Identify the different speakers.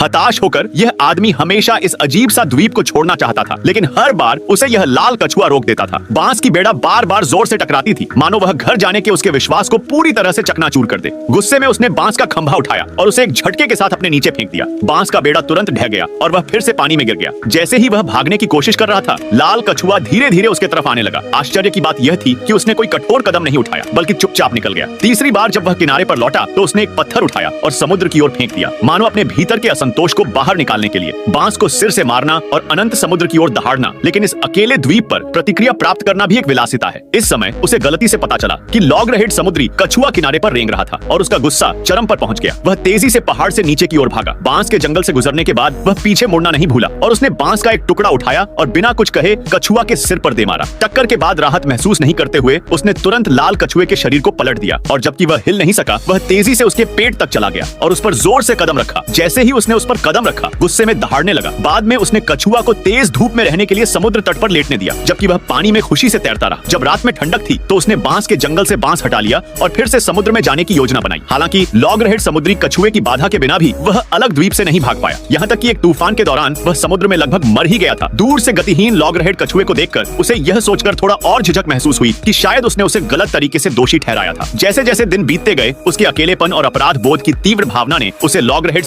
Speaker 1: हताश होकर यह आदमी हमेशा इस अजीब सा द्वीप को छोड़ना चाहता था, लेकिन हर बार उसे यह लाल कछुआ रोक देता था। बांस की बेड़ा बार बार जोर से टकराती थी, मानो वह घर जाने के उसके विश्वास को पूरी तरह से चकनाचूर कर दे। गुस्से में उसने बांस का खंभा उठाया और उसे एक झटके के साथ अपने नीचे फेंक दिया। बांस का बेड़ा तुरंत ढह गया और वह फिर से पानी में गिर गया। जैसे ही वह भागने की कोशिश कर रहा था, लाल कछुआ धीरे धीरे उसके तरफ आने लगा। आश्चर्य की बात यह थी कि उसने कोई कठोर कदम नहीं उठाया, बल्कि चुपचाप निकल गया। तीसरी बार जब वह किनारे पर लौटा तो उसने एक पत्थर उठाया और समुद्र की ओर फेंक दिया, मानो अपने भीतर के असंतोष को बाहर निकालने के लिए। बांस को सिर से मारना और अनंत समुद्र की ओर दहाड़ना, लेकिन इस अकेले द्वीप पर प्रतिक्रिया प्राप्त करना भी एक विलासिता है। इस समय उसे गलती से पता चला कि लॉगरहेड समुद्री कछुआ किनारे पर रेंग रहा था और उसका गुस्सा चरम पर पहुंच गया। वह तेजी से पहाड़ से नीचे की ओर भागा। बांस के जंगल से गुजरने के बाद वह पीछे मुड़ना नहीं भूला और उसने बांस का एक टुकड़ा उठाया और बिना कुछ कहे कछुआ के सिर पर दे मारा। टक्कर के बाद राहत महसूस नहीं करते हुए उसने तुरंत लाल कछुए के शरीर को पलट दिया और जबकि वह हिल नहीं सका, वह तेजी से उसके पेट तक चला गया और उस पर जोर से कदम रखा। जैसे ही उसने उस पर कदम रखा, गुस्से में दहाड़ने लगा। बाद में उसने कछुआ को तेज धूप में रहने के लिए समुद्र तट पर लेटने दिया, जबकि वह पानी में खुशी से तैरता रहा। जब रात में ठंडक थी तो उसने बांस के जंगल से बांस हटा लिया और फिर से समुद्र में जाने की योजना बनाई। हालांकि लॉगरहेड समुद्री कछुए की बाधा के बिना भी वह अलग द्वीप से नहीं भाग पाया। यहाँ तक कि एक तूफान के दौरान वह समुद्र में लगभग मर ही गया था। दूर से गतिहीन लॉगरहेड कछुए को देखकर उसे यह सोचकर थोड़ा और झिझक महसूस हुई कि शायद उसने उसे गलत तरीके से दोषी ठहराया था। जैसे जैसे दिन बीतते गए, उसके अकेलेपन और अपराध बोध की तीव्र भावना ने उसे लॉगरहेड